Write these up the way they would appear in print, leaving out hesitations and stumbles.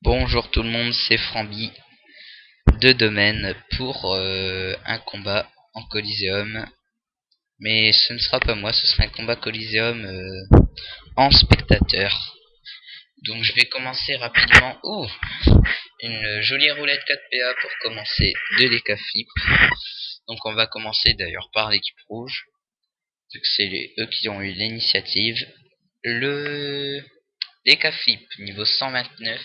Bonjour tout le monde, c'est Frambi de Domaine pour un combat en Coliseum. Mais ce ne sera pas moi, ce sera un combat Coliseum en spectateur. Donc je vais commencer rapidement. Oh, une jolie roulette 4PA pour commencer de l'EK Flip. Donc on va commencer d'ailleurs par l'équipe rouge, vu que c'est eux qui ont eu l'initiative. L'EK Flip niveau 129.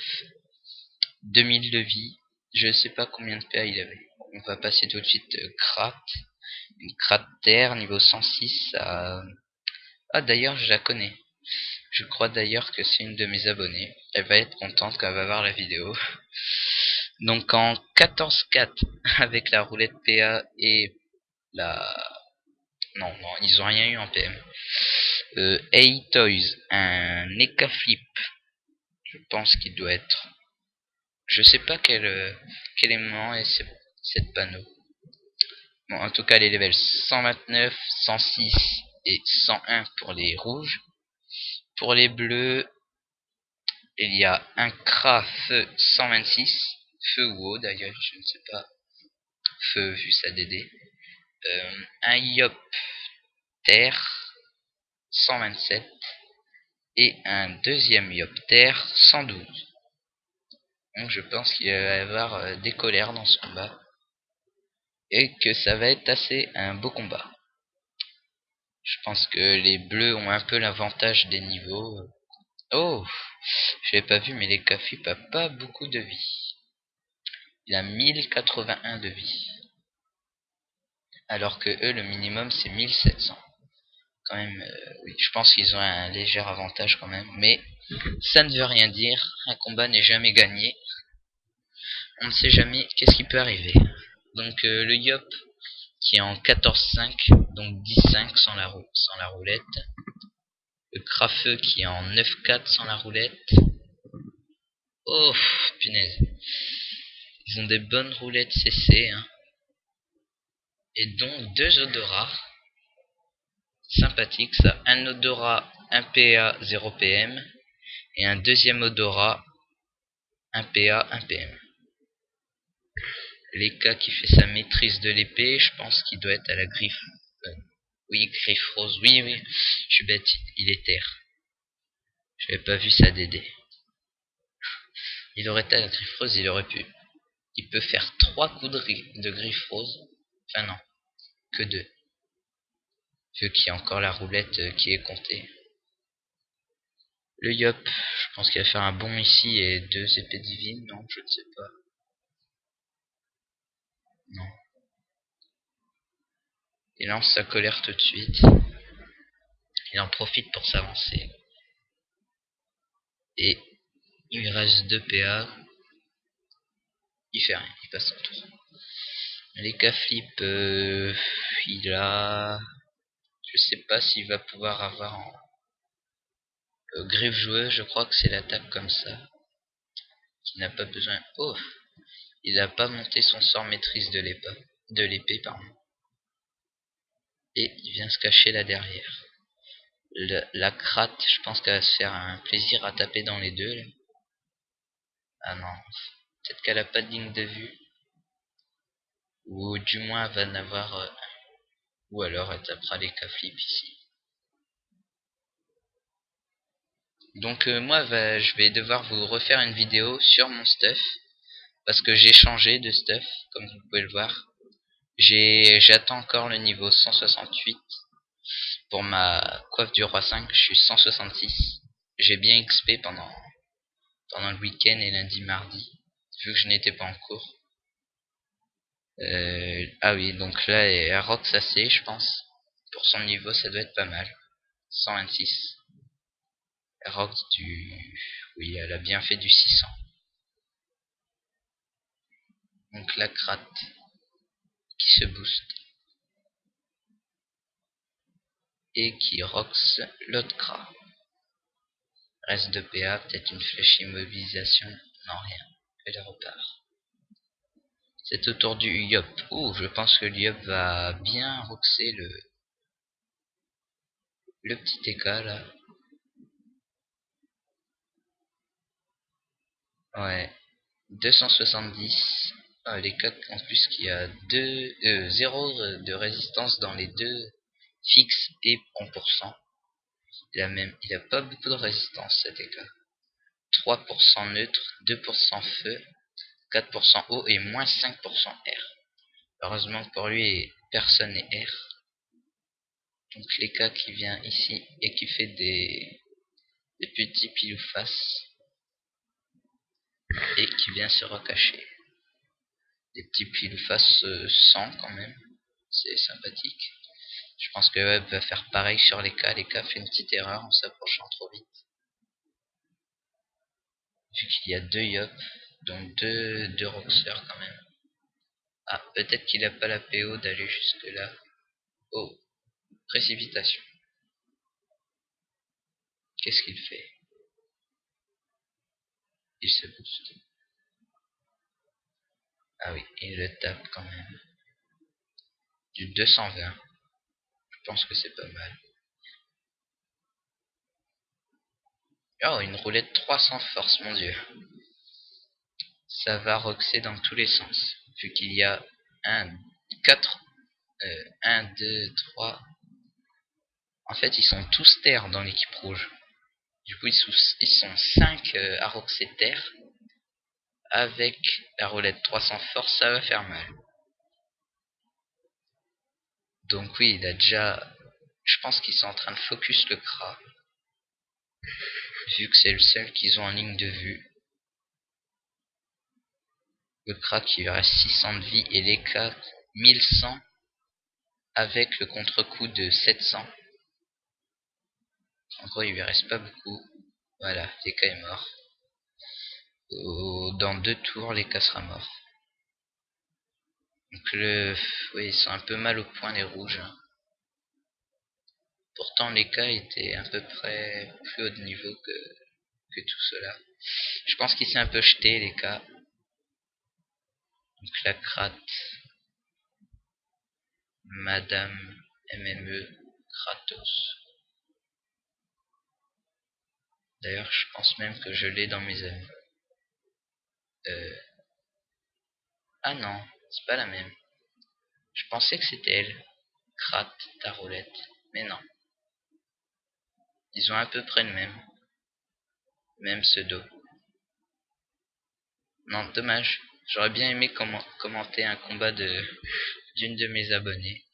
2000 de vie. Je sais pas combien de PA il avait. On va passer tout de suite une cratère niveau 106 à... Ah d'ailleurs je la connais. Je crois d'ailleurs que c'est une de mes abonnées. Elle va être contente quand elle va voir la vidéo. Donc en 14-4 avec la roulette PA et la... Non, ils ont rien eu en PM. A-Toys, un Eka Flip. Je pense qu'il doit être... Je sais pas quel élément est cette panneau. Bon, en tout cas, les levels 129, 106 et 101 pour les rouges. Pour les bleus, il y a un Kra feu 126, feu ou eau d'ailleurs, je ne sais pas, feu vu sa DD. Un Yop terre 127 et un deuxième Yop terre 112. Donc je pense qu'il va y avoir des colères dans ce combat et que ça va être assez un beau combat. Je pense que les bleus ont un peu l'avantage des niveaux. Oh, je l'ai pas vu, mais les Cafip a pas beaucoup de vie. Il a 1081 de vie. Alors que eux, le minimum, c'est 1700. Quand même, oui, je pense qu'ils ont un léger avantage quand même. Mais ça ne veut rien dire. Un combat n'est jamais gagné. On ne sait jamais qu'est-ce qui peut arriver. Donc le Yop qui est en 14-5, donc 10-5 sans la roulette. Le Crafeux qui est en 9-4 sans la roulette. Oh, punaise. Ils ont des bonnes roulettes CC, hein. Et donc deux odorats. Sympathique ça. Un odorat 1 PA 0 PM. Et un deuxième odorat 1 PA 1 PM. L'Eka qui fait sa maîtrise de l'épée, je pense qu'il doit être à la griffe. Oui, griffe rose. Oui. Je suis bête, il est terre. Je n'avais pas vu sa DD. Il aurait été à la griffe rose, il aurait pu. Il peut faire 3 coups de griffe rose. Enfin non, que 2. Vu qu'il y a encore la roulette qui est comptée. Le Yop, je pense qu'il va faire un bond ici et 2 épées divines. Non, je ne sais pas. Non. Il lance sa colère tout de suite. Il en profite pour s'avancer. Et il lui reste 2 PA. Il fait rien, il passe son tour. Les K-Flip, il a... Je sais pas s'il va pouvoir avoir en... griffe joueuse, je crois que c'est l'attaque comme ça. Qui n'a pas besoin... Oh, il n'a pas monté son sort maîtrise de l'épée, pardon. Et il vient se cacher là derrière. La cratte, je pense qu'elle va se faire un plaisir à taper dans les deux. Là. Ah non, peut-être qu'elle a pas de ligne de vue. Ou du moins elle va n'avoir... ou alors elle tapera les K-Flip ici. Donc moi je vais devoir vous refaire une vidéo sur mon stuff. Parce que j'ai changé de stuff, comme vous pouvez le voir. J'attends encore le niveau 168. Pour ma coiffe du roi 5, je suis 166. J'ai bien XP pendant le week-end et lundi mardi, vu que je n'étais pas en cours. Ah oui, donc là, elle Rox AC, je pense. Pour son niveau, ça doit être pas mal. 126. Rox du... Oui, elle a bien fait du 600. Donc la cratte qui se booste. Et qui Rox l'autre crat. Reste de PA, peut-être une flèche immobilisation. Non, rien. Elle repart. C'est au tour du Yop. Oh, je pense que l'Yop va bien roxer le petit EK là. Ouais. 270. Les cas en plus qu'il y a 0 de résistance dans les deux fixes et en pourcent. Il a pas beaucoup de résistance cet écart. 3% neutre, 2% feu, 4% eau et moins 5% air. Heureusement que pour lui personne n'est air. Donc l'écart qui vient ici et qui fait des petits pile ou face et qui vient se recacher. Des petits pile ou face sans quand même. C'est sympathique. Je pense que Web va faire pareil sur les cas. Les cas fait une petite erreur en s'approchant trop vite. Vu qu'il y a deux Yop, donc deux Roxeurs quand même. Ah, peut-être qu'il a pas la PO d'aller jusque là. Oh, précipitation. Qu'est-ce qu'il fait? Il se booste. Ah oui, il le tape quand même. Du 220. Je pense que c'est pas mal. Oh, une roulette 300 force, mon dieu. Ça va roxer dans tous les sens. Vu qu'il y a 1, 4, 1, 2, 3. En fait, ils sont tous terre dans l'équipe rouge. Du coup, ils sont 5 à roxer terre. Avec la roulette 300 force, ça va faire mal. Donc oui, il a déjà... Je pense qu'ils sont en train de focus le Kra. Vu que c'est le seul qu'ils ont en ligne de vue. Le Kra qui lui reste 600 de vie et les 4 1100 avec le contre-coup de 700. En gros, il lui reste pas beaucoup. Voilà, Leka est mort. Dans 2 tours, Leka sera mort. Donc oui, ils sont un peu mal au point les rouges. Pourtant, Leka était à peu près plus haut de niveau que tout cela. Je pense qu'il s'est un peu jeté, Leka. Donc la Krat. Madame MME Kratos. D'ailleurs, je pense même que je l'ai dans mes amis. Ah non, c'est pas la même. Je pensais que c'était elle. Krat, ta roulette. Mais non. Ils ont à peu près le même. Même pseudo. Non, dommage. J'aurais bien aimé commenter un combat d'une de mes abonnées.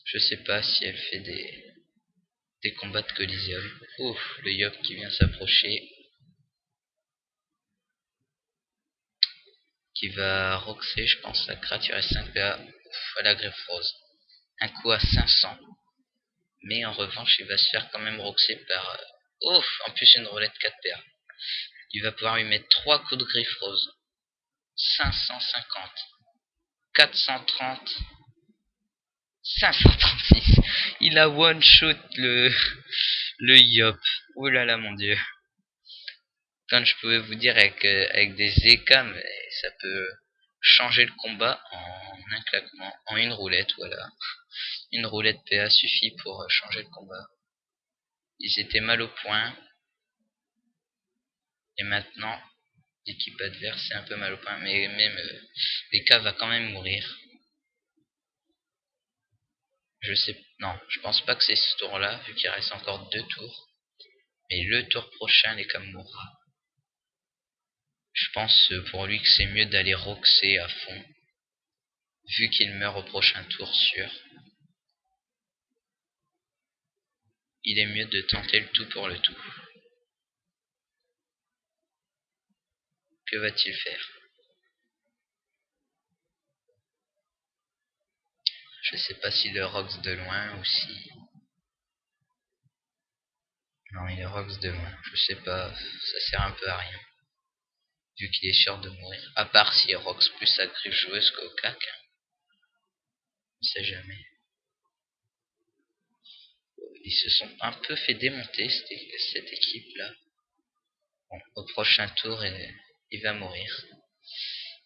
Je sais pas si elle fait des combats de Coliseum. Ouf, le Yop qui vient s'approcher. Qui va roxer, je pense. La Krat, il reste 5 PA. Ouf, à la griffe rose. Un coup à 500. Mais en revanche, il va se faire quand même roxer par... Ouf, en plus une roulette 4 PA. Il va pouvoir lui mettre 3 coups de griffe rose. 550. 430. 536. Il a one shot le Yop. Oh là là, mon dieu. Quand je pouvais vous dire avec des EK, mais ça peut changer le combat en un claquement, en une roulette, voilà. Une roulette PA suffit pour changer le combat. Ils étaient mal au point. Et maintenant, l'équipe adverse est un peu mal au point. Mais même EK va quand même mourir. Je sais... Non, je pense pas que c'est ce tour-là, vu qu'il reste encore 2 tours. Mais le tour prochain, l'EK mourra. Je pense pour lui que c'est mieux d'aller roxer à fond. Vu qu'il meurt au prochain tour sûr. Il est mieux de tenter le tout pour le tout. Que va-t-il faire? Je sais pas s'il le rox de loin ou si... Non, il le rox de loin. Je sais pas, ça sert un peu à rien. Vu qu'il est sûr de mourir. À part s'il rox plus sa griffe joueuse qu'au cac. On sait jamais. Ils se sont un peu fait démonter cette équipe-là. Bon, au prochain tour, il va mourir.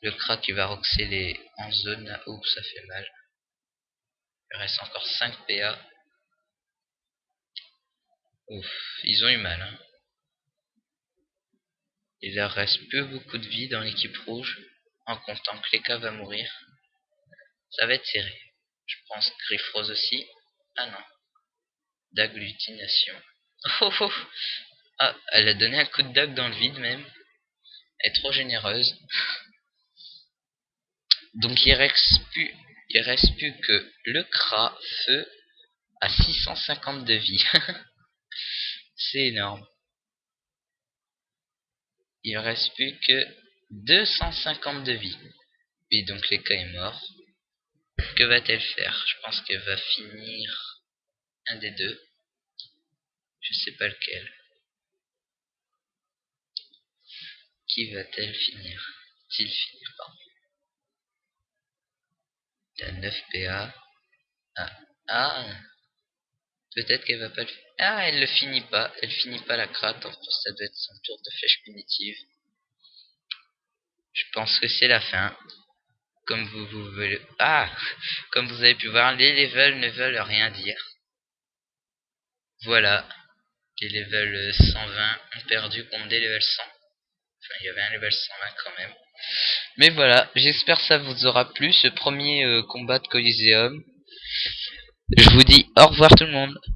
Le crack, il va roxer en zone. Ouh, ça fait mal. Il reste encore 5 PA. Ouf, ils ont eu mal. Hein. Il leur reste plus beaucoup de vie dans l'équipe rouge, en comptant que Leka va mourir. Ça va être serré. Je pense que Griffrose aussi. Ah non. D'agglutination. Oh, oh. Ah, elle a donné un coup de dague dans le vide même. Elle est trop généreuse. Donc il reste plus que le Kra feu à 650 de vie. C'est énorme. Il reste plus que 250 de vie. Et donc Leka est mort. Que va-t-elle faire? Je pense qu'elle va finir un des deux. Je sais pas lequel. Qui va-t-elle finir? S'il finit, pardon. Il a 9 PA. Ah. Peut-être qu'elle va pas le faire. Ah, elle le finit pas. Elle finit pas la cratte. En plus, ça doit être son tour de flèche punitive. Je pense que c'est la fin. Comme vous voulez. Ah! Comme vous avez pu voir, les levels ne veulent rien dire. Voilà. Les levels 120 ont perdu contre des levels 100. Enfin, il y avait un level 120 quand même. Mais voilà, j'espère que ça vous aura plu, ce premier combat de Coliseum. Je vous dis au revoir tout le monde.